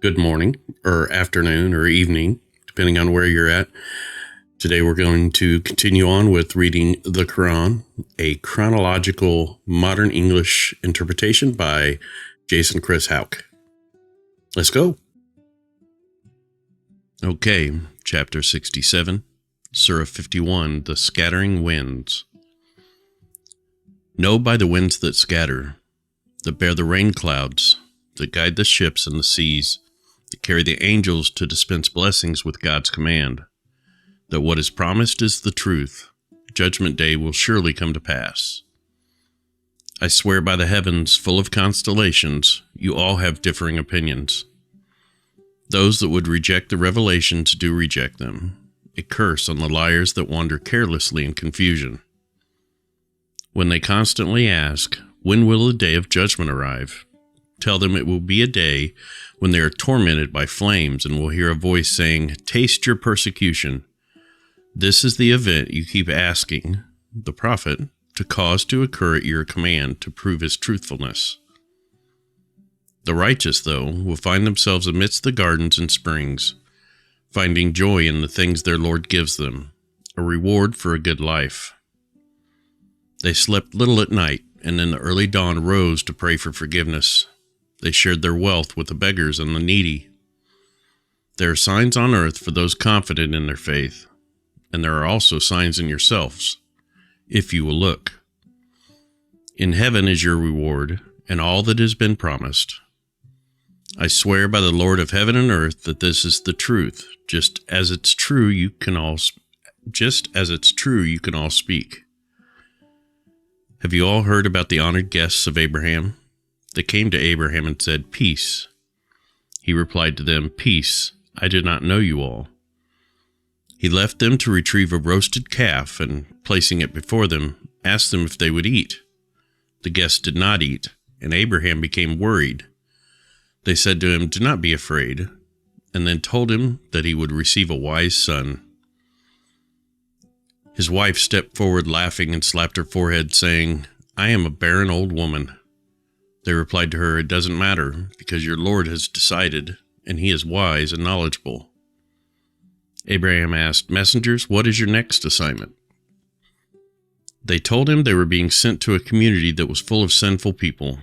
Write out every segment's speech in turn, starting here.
Good morning, or afternoon, or evening, depending on where you're at. Today we're going to continue on with reading the Quran, a chronological modern English interpretation by Jason Chris Houck. Let's go. Okay, chapter 67, Surah 51, The Scattering Winds. Know by the winds that scatter, that bear the rain clouds, that guide the ships and the seas, that carry the angels to dispense blessings with God's command, that what is promised is the truth. Judgment day will surely come to pass. I swear by the heavens full of constellations, you all have differing opinions. Those that would reject the revelations do reject them. A curse on the liars that wander carelessly in confusion. When they constantly ask, when will the day of judgment arrive? Tell them it will be a day when they are tormented by flames and will hear a voice saying, taste your persecution. This is the event you keep asking the prophet to cause to occur at your command to prove his truthfulness. The righteous, though, will find themselves amidst the gardens and springs, finding joy in the things their Lord gives them, a reward for a good life. They slept little at night, and in the early dawn rose to pray for forgiveness. They shared their wealth with the beggars and the needy. There are signs on earth for those confident in their faith, and there are also signs in yourselves, if you will look. In heaven is your reward, and all that has been promised. I swear by the Lord of heaven and earth that this is the truth, just as it's true you can all speak. Have you all heard about the honored guests of Abraham? They came to Abraham and said, peace. He replied to them, peace, I did not know you all. He left them to retrieve a roasted calf and, placing it before them, asked them if they would eat. The guests did not eat, and Abraham became worried. They said to him, do not be afraid, and then told him that he would receive a wise son. His wife stepped forward laughing and slapped her forehead, saying, I am a barren old woman. They replied to her, it doesn't matter, because your Lord has decided, and he is wise and knowledgeable. Abraham asked, messengers, what is your next assignment? They told him they were being sent to a community that was full of sinful people.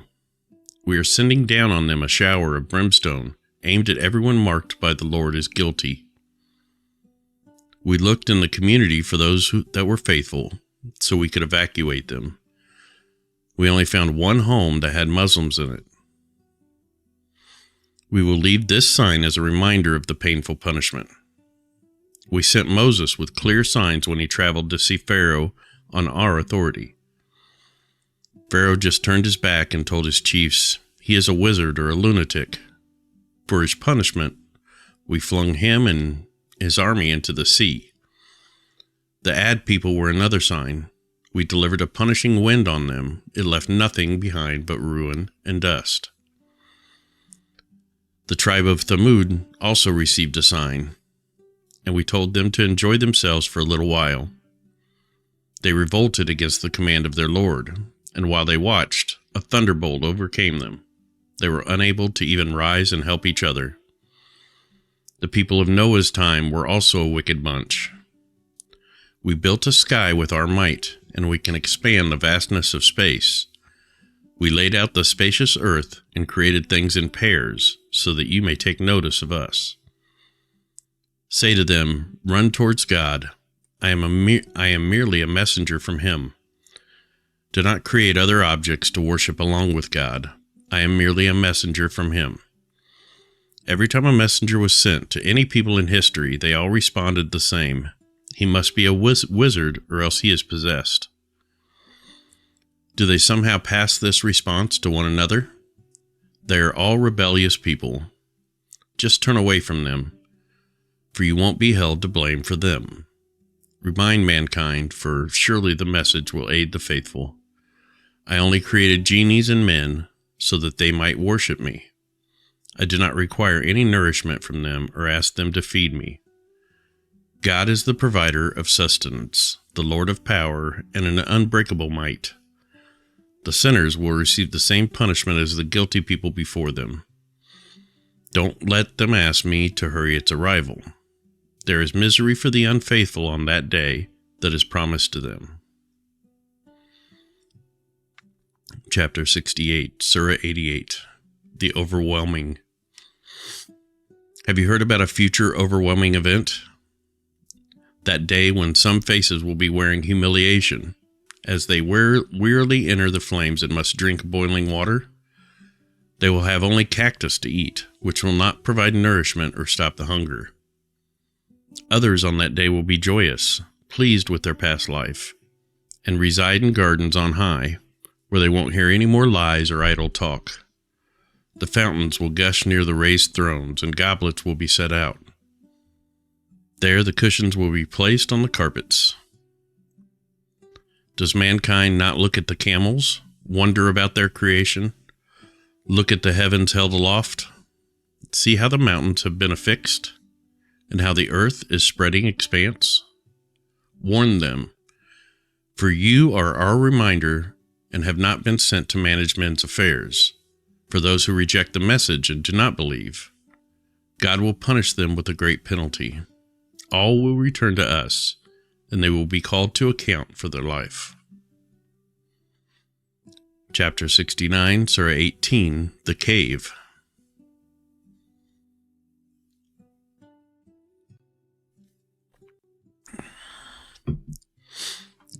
We are sending down on them a shower of brimstone, aimed at everyone marked by the Lord as guilty. We looked in the community for those that were faithful, so we could evacuate them. We only found one home that had Muslims in it. We will leave this sign as a reminder of the painful punishment. We sent Moses with clear signs when he traveled to see Pharaoh on our authority. Pharaoh just turned his back and told his chiefs, he is a wizard or a lunatic. For his punishment, we flung him and his army into the sea. The Ad people were another sign. We delivered a punishing wind on them. It left nothing behind but ruin and dust. The tribe of Thamud also received a sign, and we told them to enjoy themselves for a little while. They revolted against the command of their Lord, and while they watched, a thunderbolt overcame them. They were unable to even rise and help each other. The people of Noah's time were also a wicked bunch. We built a sky with our might, and we can expand the vastness of space. We laid out the spacious earth and created things in pairs, so that you may take notice of us. Say to them, run towards God. I am merely a messenger from him. Do not create other objects to worship along with God. I am merely a messenger from him. Every time a messenger was sent to any people in history, they all responded the same. He must be a wizard, or else he is possessed. Do they somehow pass this response to one another? They are all rebellious people. Just turn away from them, for you won't be held to blame for them. Remind mankind, for surely the message will aid the faithful. I only created genies and men, so that they might worship me. I do not require any nourishment from them or ask them to feed me. God is the provider of sustenance, the Lord of power, and an unbreakable might. The sinners will receive the same punishment as the guilty people before them. Don't let them ask me to hurry its arrival. There is misery for the unfaithful on that day that is promised to them. Chapter 68, Surah 88, The Overwhelming. Have you heard about a future overwhelming event? That day when some faces will be wearing humiliation as they wearily enter the flames and must drink boiling water. They will have only cactus to eat, which will not provide nourishment or stop the hunger. Others on that day will be joyous, pleased with their past life, and reside in gardens on high, where they won't hear any more lies or idle talk. The fountains will gush near the raised thrones, and goblets will be set out. There the cushions will be placed on the carpets. Does mankind not look at the camels, wonder about their creation? Look at the heavens held aloft. See how the mountains have been affixed, and how the earth is spreading expanse. Warn them, for you are our reminder and have not been sent to manage men's affairs. For those who reject the message and do not believe, God will punish them with a great penalty. All will return to us, and they will be called to account for their life. Chapter 69, Surah 18, The Cave.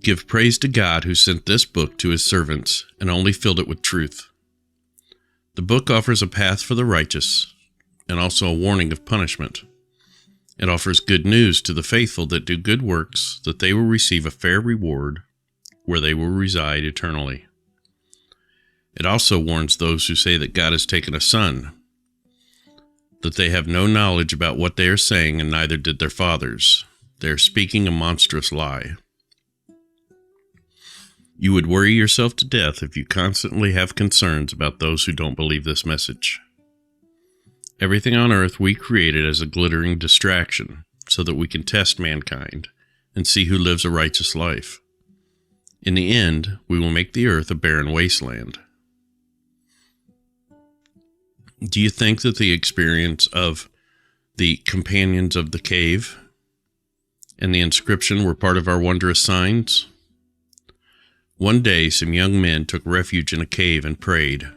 Give praise to God who sent this book to his servants and only filled it with truth. The book offers a path for the righteous and also a warning of punishment. It offers good news to the faithful that do good works, that they will receive a fair reward where they will reside eternally. It also warns those who say that God has taken a son, that they have no knowledge about what they are saying, and neither did their fathers. They are speaking a monstrous lie. You would worry yourself to death if you constantly have concerns about those who don't believe this message. Everything on earth we created as a glittering distraction so that we can test mankind and see who lives a righteous life. In the end, we will make the earth a barren wasteland. Do you think that the experience of the companions of the cave and the inscription were part of our wondrous signs? One day, some young men took refuge in a cave and prayed,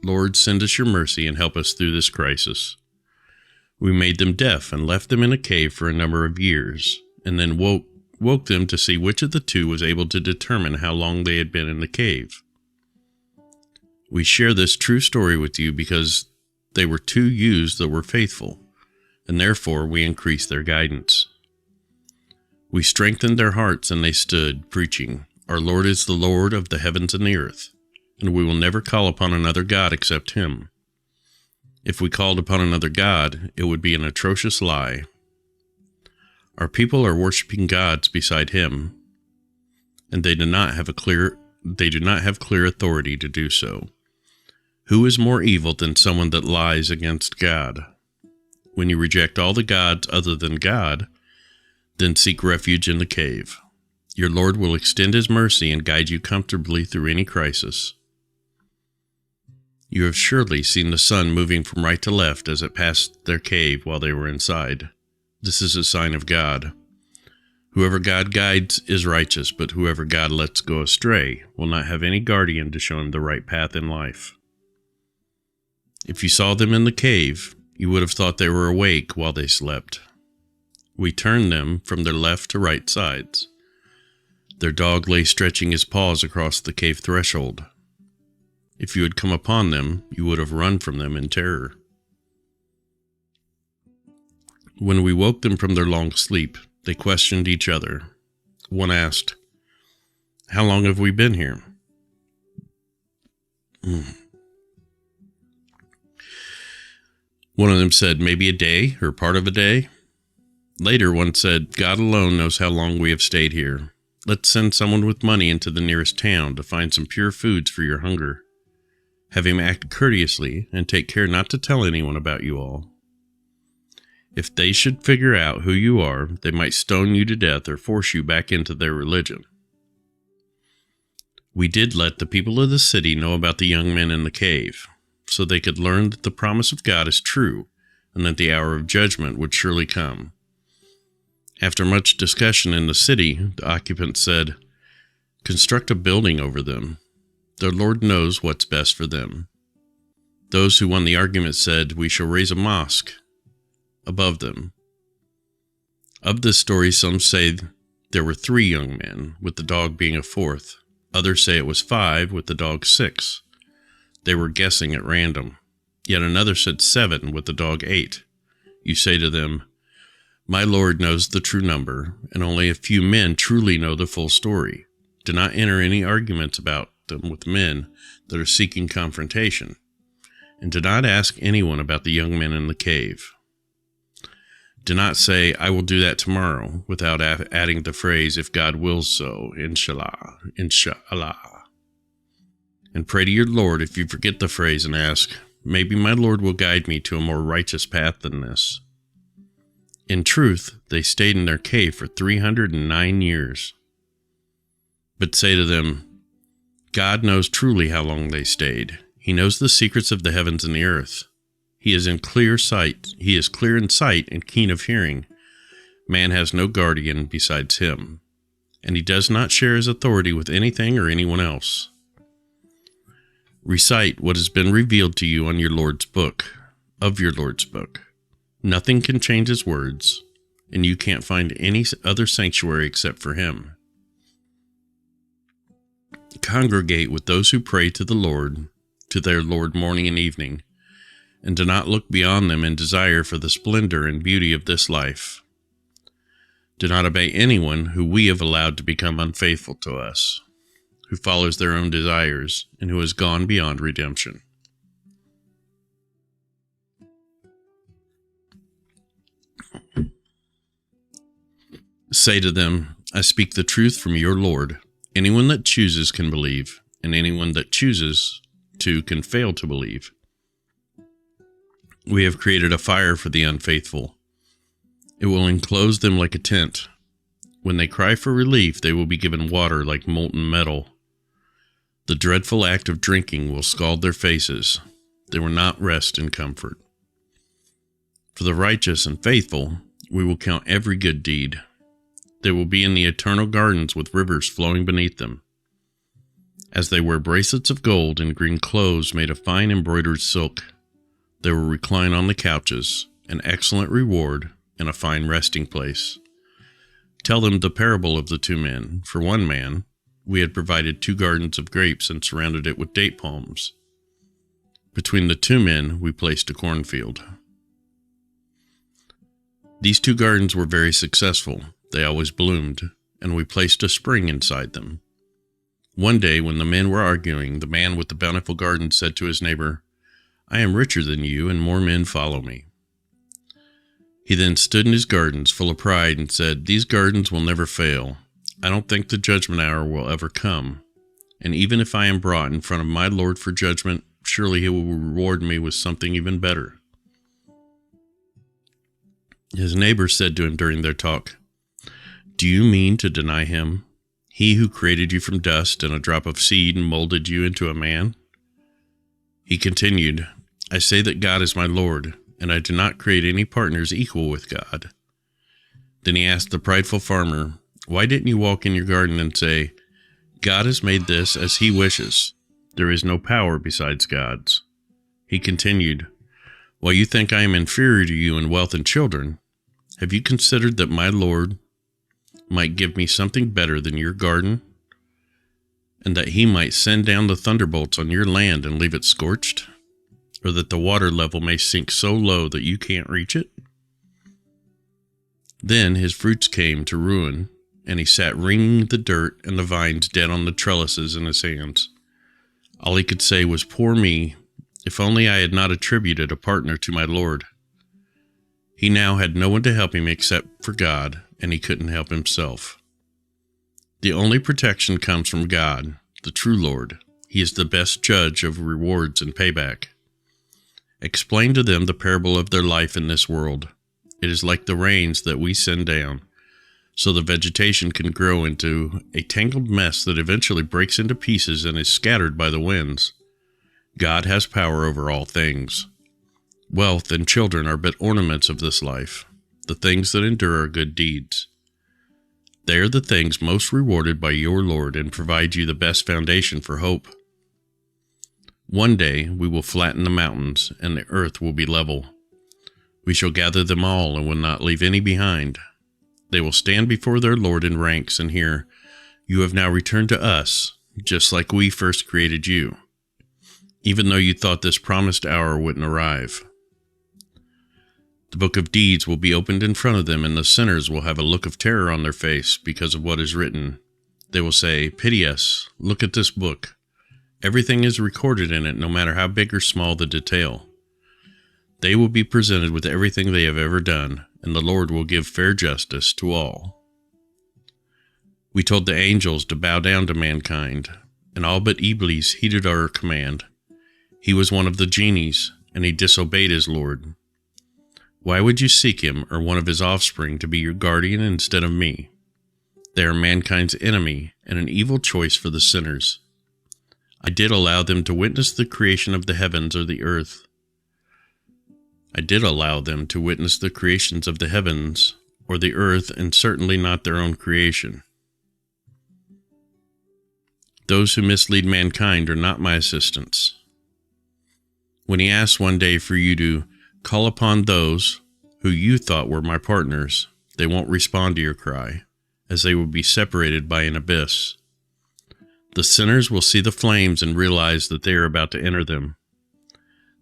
"Lord, send us your mercy and help us through this crisis." We made them deaf and left them in a cave for a number of years, and then woke them to see which of the two was able to determine how long they had been in the cave. We share this true story with you because they were two youths that were faithful, and therefore we increased their guidance. We strengthened their hearts, and they stood, preaching, "Our Lord is the Lord of the heavens and the earth, and we will never call upon another God except him. If we called upon another God, it would be an atrocious lie. Our people are worshiping gods beside him, and they do not have clear authority to do so. Who is more evil than someone that lies against God? When you reject all the gods other than God, then seek refuge in the cave. Your Lord will extend his mercy and guide you comfortably through any crisis. You have surely seen the sun moving from right to left as it passed their cave while they were inside. This is a sign of God. Whoever God guides is righteous, but whoever God lets go astray will not have any guardian to show him the right path in life. If you saw them in the cave, you would have thought they were awake while they slept. We turned them from their left to right sides. Their dog lay stretching his paws across the cave threshold. If you had come upon them, you would have run from them in terror. When we woke them from their long sleep, they questioned each other. One asked, "How long have we been here?" One of them said, "Maybe a day or part of a day." Later, one said, "God alone knows how long we have stayed here. Let's send someone with money into the nearest town to find some pure foods for your hunger. Have him act courteously and take care not to tell anyone about you all. If they should figure out who you are, they might stone you to death or force you back into their religion." We did let the people of the city know about the young men in the cave, so they could learn that the promise of God is true and that the hour of judgment would surely come. After much discussion in the city, the occupants said, "Construct a building over them. The Lord knows what's best for them." Those who won the argument said, "We shall raise a mosque above them." Of this story, some say there were 3 young men, with the dog being a 4th. Others say it was 5, with the dog 6. They were guessing at random. Yet another said 7, with the dog 8. You say to them, "My Lord knows the true number, and only a few men truly know the full story. Do not enter any arguments about them with men that are seeking confrontation, and do not ask anyone about the young men in the cave. Do not say, 'I will do that tomorrow,' without adding the phrase, 'if God wills so, inshallah, inshallah.' And pray to your Lord if you forget the phrase and ask, 'Maybe my Lord will guide me to a more righteous path than this.'" In truth, they stayed in their cave for 309 years. But say to them, "God knows truly how long they stayed. He knows the secrets of the heavens and the earth. He is clear in sight and keen of hearing. Man has no guardian besides him, and he does not share his authority with anything or anyone else. Recite what has been revealed to you on your Lord's book, of your Lord's book. Nothing can change his words, and you can't find any other sanctuary except for him. Congregate with those who pray to their Lord morning and evening, and do not look beyond them in desire for the splendor and beauty of this life. Do not obey anyone who we have allowed to become unfaithful to us, who follows their own desires, and who has gone beyond redemption. Say to them, "I speak the truth from your Lord. Anyone that chooses can believe, and anyone that chooses to can fail to believe. We have created a fire for the unfaithful. It will enclose them like a tent. When they cry for relief, they will be given water like molten metal. The dreadful act of drinking will scald their faces. They will not rest in comfort. For the righteous and faithful, we will count every good deed. They will be in the eternal gardens with rivers flowing beneath them. As they wear bracelets of gold and green clothes made of fine embroidered silk, they will recline on the couches, an excellent reward and a fine resting place. Tell them the parable of the 2 men. For one man, we had provided 2 gardens of grapes and surrounded it with date palms. Between the 2 men, we placed a cornfield. These 2 gardens were very successful. They always bloomed, and we placed a spring inside them. One day, when the men were arguing, the man with the bountiful garden said to his neighbor, 'I am richer than you, and more men follow me.' He then stood in his gardens, full of pride, and said, 'These gardens will never fail. I don't think the judgment hour will ever come. And even if I am brought in front of my Lord for judgment, surely he will reward me with something even better.' His neighbor said to him during their talk, 'Do you mean to deny him, he who created you from dust and a drop of seed and molded you into a man?' He continued, 'I say that God is my Lord, and I do not create any partners equal with God.' Then he asked the prideful farmer, 'Why didn't you walk in your garden and say, God has made this as he wishes. There is no power besides God's?' He continued, 'While you think I am inferior to you in wealth and children, have you considered that my Lord might give me something better than your garden, and that he might send down the thunderbolts on your land and leave it scorched, or that the water level may sink so low that you can't reach it?' Then his fruits came to ruin, and he sat wringing the dirt and the vines dead on the trellises in his hands. All he could say was, 'Poor me, if only I had not attributed a partner to my Lord.' He now had no one to help him except for God, and he couldn't help himself. The only protection comes from God, the true Lord. He is the best judge of rewards and payback. Explain to them the parable of their life in this world. It is like the rains that we send down, so the vegetation can grow into a tangled mess that eventually breaks into pieces and is scattered by the winds. God has power over all things. Wealth and children are but ornaments of this life. The things that endure are good deeds. They are the things most rewarded by your Lord and provide you the best foundation for hope. One day we will flatten the mountains, and the earth will be level. We shall gather them all and will not leave any behind. They will stand before their Lord in ranks and hear, "You have now returned to us, just like we first created you," even though you thought this promised hour wouldn't arrive. The book of deeds will be opened in front of them, and the sinners will have a look of terror on their face because of what is written. They will say, "Pity us, look at this book." Everything is recorded in it, no matter how big or small the detail. They will be presented with everything they have ever done, and the Lord will give fair justice to all. We told the angels to bow down to mankind, and all but Iblis heeded our command. He was one of the genies, and he disobeyed his Lord. Why would you seek him or one of his offspring to be your guardian instead of me? They are mankind's enemy and an evil choice for the sinners. I did allow them to witness the creation of the heavens or the earth. I did allow them to witness the creations of the heavens or the earth, and certainly not their own creation. Those who mislead mankind are not my assistants. When he asks one day for you to call upon those who you thought were my partners, they won't respond to your cry, as they will be separated by an abyss. The sinners will see the flames and realize that they are about to enter them.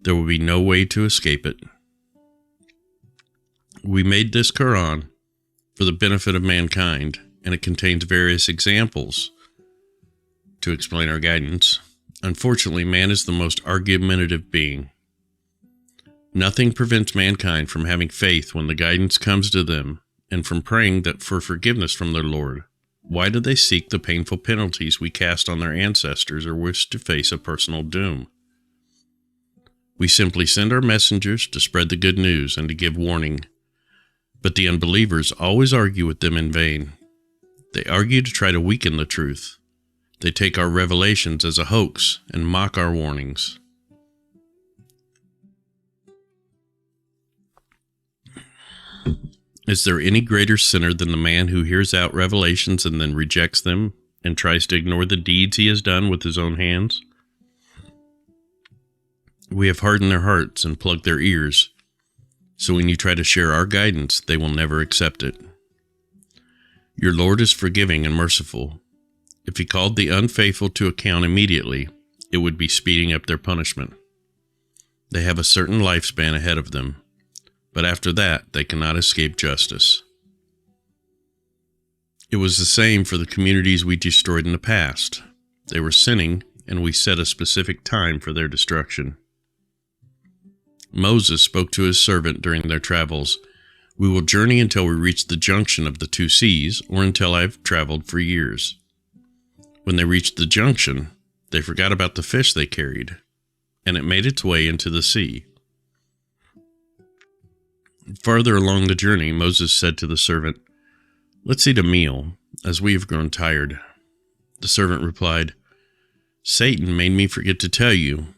There will be no way to escape it. We made this Quran for the benefit of mankind, and it contains various examples to explain our guidance. Unfortunately, man is the most argumentative being. Nothing prevents mankind from having faith when the guidance comes to them, and from praying for forgiveness from their Lord. Why do they seek the painful penalties we cast on their ancestors or wish to face a personal doom? We simply send our messengers to spread the good news and to give warning. But the unbelievers always argue with them in vain. They argue to try to weaken the truth. They take our revelations as a hoax and mock our warnings. Is there any greater sinner than the man who hears out revelations and then rejects them and tries to ignore the deeds he has done with his own hands? We have hardened their hearts and plugged their ears, so when you try to share our guidance, they will never accept it. Your Lord is forgiving and merciful. If he called the unfaithful to account immediately, it would be speeding up their punishment. They have a certain lifespan ahead of them, but after that, they cannot escape justice. It was the same for the communities we destroyed in the past. They were sinning, and we set a specific time for their destruction. Moses spoke to his servant during their travels. We will journey until we reach the junction of the two seas, or until I have traveled for years. When they reached the junction, they forgot about the fish they carried, and it made its way into the sea. Farther along the journey, Moses said to the servant, "Let's eat a meal, as we have grown tired." The servant replied, "Satan made me forget to tell you,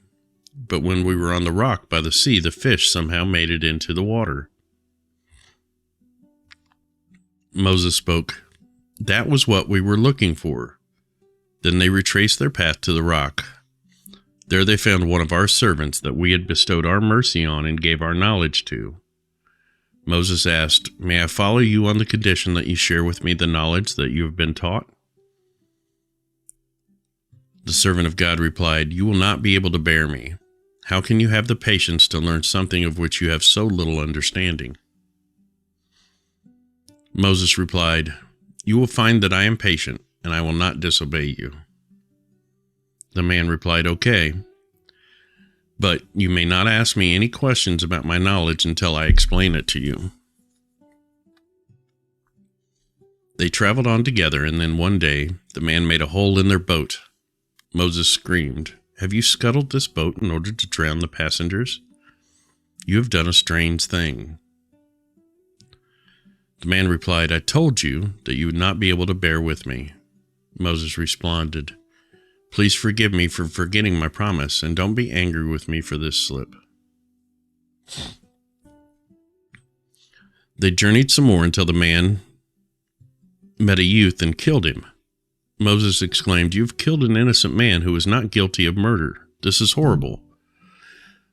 but when we were on the rock by the sea, the fish somehow made it into the water." Moses spoke, "That was what we were looking for." Then they retraced their path to the rock. There they found one of our servants that we had bestowed our mercy on and gave our knowledge to. Moses asked, "May I follow you on the condition that you share with me the knowledge that you have been taught?" The servant of God replied, "You will not be able to bear me. How can you have the patience to learn something of which you have so little understanding?" Moses replied, "You will find that I am patient, and I will not disobey you." The man replied, "Okay, but you may not ask me any questions about my knowledge until I explain it to you." They traveled on together, and then one day the man made a hole in their boat. Moses screamed, "Have you scuttled this boat in order to drown the passengers? You have done a strange thing." The man replied, "I told you that you would not be able to bear with me." Moses responded, "Please forgive me for forgetting my promise, and don't be angry with me for this slip." They journeyed some more until the man met a youth and killed him. Moses exclaimed, "You have killed an innocent man who was not guilty of murder. This is horrible."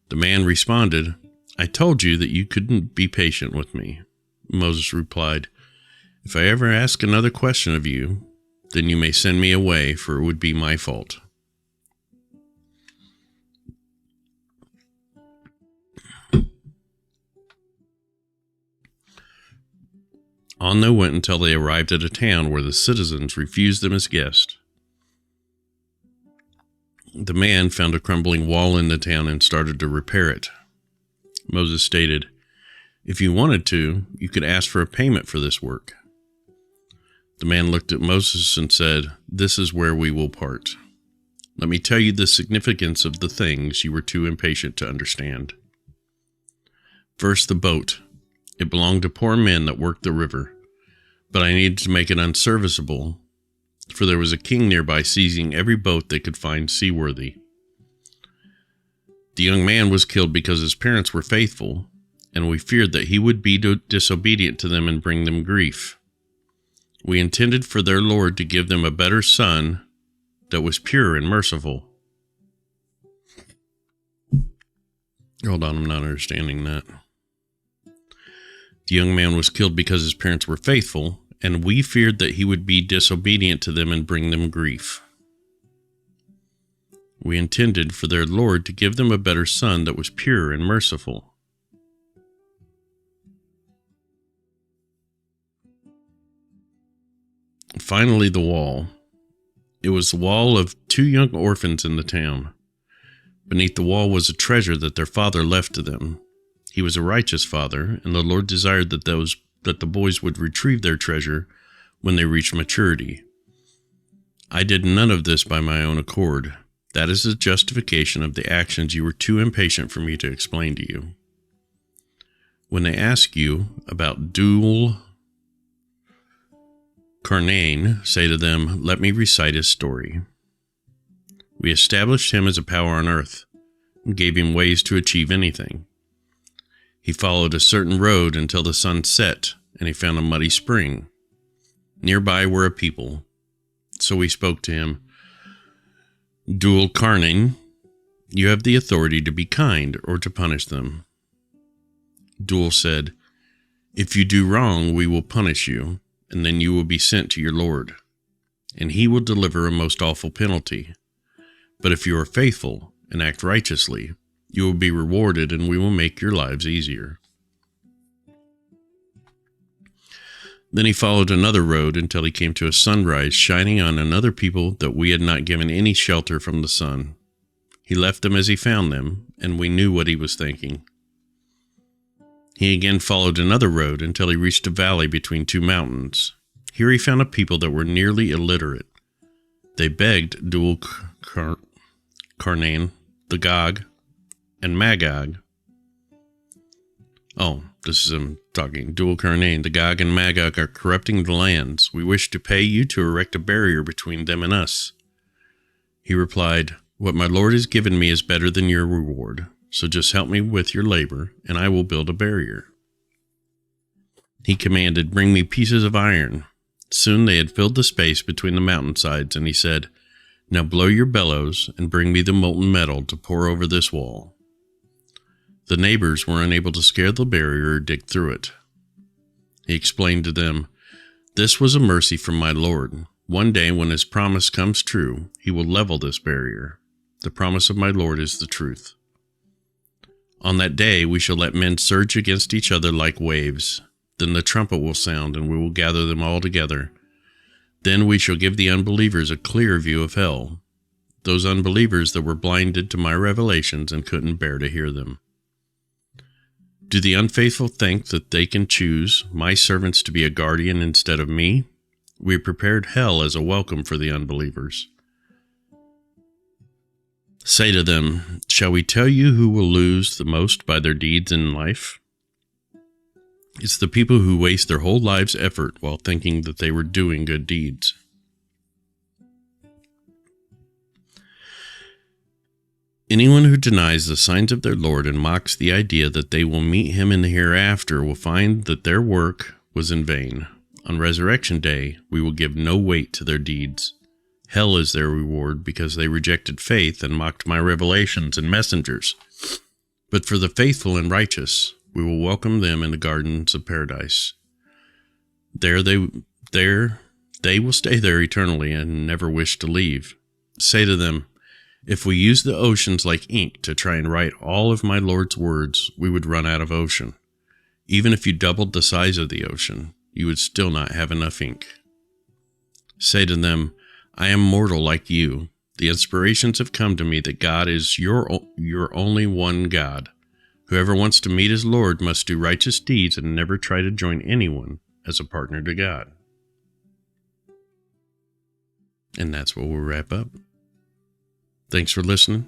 The man responded, "I told you that you couldn't be patient with me." Moses replied, "If I ever ask another question of you, then you may send me away, for it would be my fault." On they went until they arrived at a town where the citizens refused them as guests. The man found a crumbling wall in the town and started to repair it. Moses stated, "If you wanted to, you could ask for a payment for this work." The man looked at Moses and said, "This is where we will part. Let me tell you the significance of the things you were too impatient to understand. First, the boat. It belonged to poor men that worked the river, but I needed to make it unserviceable, for there was a king nearby seizing every boat they could find seaworthy. The young man was killed because his parents were faithful, and we feared that he would be disobedient to them and bring them grief. We intended for their Lord to give them a better son that was pure and merciful." Hold on, I'm not understanding that. The young man was killed because his parents were faithful, and we feared that he would be disobedient to them and bring them grief. We intended for their Lord to give them a better son that was pure and merciful. Finally, the wall. It was the wall of 2 young orphans in the town. Beneath the wall was a treasure that their father left to them. He was a righteous father, and the Lord desired that the boys would retrieve their treasure when they reached maturity. I did none of this by my own accord. That is the justification of the actions you were too impatient for me to explain to you. When they ask you about Dual Carnain, say to them, "Let me recite his story. We established him as a power on earth and gave him ways to achieve anything. He followed a certain road until the sun set, and he found a muddy spring. Nearby were a people. So we spoke to him, 'Dual Carnain, you have the authority to be kind or to punish them.' Dual said, 'If you do wrong, we will punish you, and then you will be sent to your Lord, and he will deliver a most awful penalty. But if you are faithful and act righteously, you will be rewarded, and we will make your lives easier.' Then he followed another road until he came to a sunrise shining on another people that we had not given any shelter from the sun. He left them as he found them, and we knew what he was thinking. He again followed another road until he reached a valley between 2 mountains. Here he found a people that were nearly illiterate. They begged Dual Carnain, the Gog, and Magog. This is him talking. Dual Carnain, the Gog and Magog are corrupting the lands. We wish to pay you to erect a barrier between them and us. He replied, 'What my Lord has given me is better than your reward. So just help me with your labor, and I will build a barrier.' He commanded, 'Bring me pieces of iron.' Soon they had filled the space between the mountainsides, and he said, 'Now blow your bellows and bring me the molten metal to pour over this wall.' The neighbors were unable to scale the barrier or dig through it. He explained to them, 'This was a mercy from my Lord. One day when his promise comes true, he will level this barrier. The promise of my Lord is the truth. On that day we shall let men surge against each other like waves. Then the trumpet will sound, and we will gather them all together. Then we shall give the unbelievers a clear view of hell, those unbelievers that were blinded to my revelations and couldn't bear to hear them. Do the unfaithful think that they can choose my servants to be a guardian instead of me? We have prepared hell as a welcome for the unbelievers. Say to them, shall we tell you who will lose the most by their deeds in life? It's the people who waste their whole lives' effort while thinking that they were doing good deeds. Anyone who denies the signs of their Lord and mocks the idea that they will meet him in the hereafter will find that their work was in vain. On resurrection day, we will give no weight to their deeds. Hell is their reward because they rejected faith and mocked my revelations and messengers. But for the faithful and righteous, we will welcome them in the gardens of paradise. There they will stay there eternally and never wish to leave. Say to them, if we use the oceans like ink to try and write all of my Lord's words, we would run out of ocean. Even if you doubled the size of the ocean, you would still not have enough ink. Say to them, I am mortal like you. The inspirations have come to me that God is your only one God. Whoever wants to meet his Lord must do righteous deeds and never try to join anyone as a partner to God. And that's where we'll wrap up. Thanks for listening.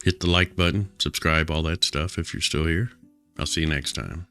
Hit the like button, subscribe, all that stuff if you're still here. I'll see you next time.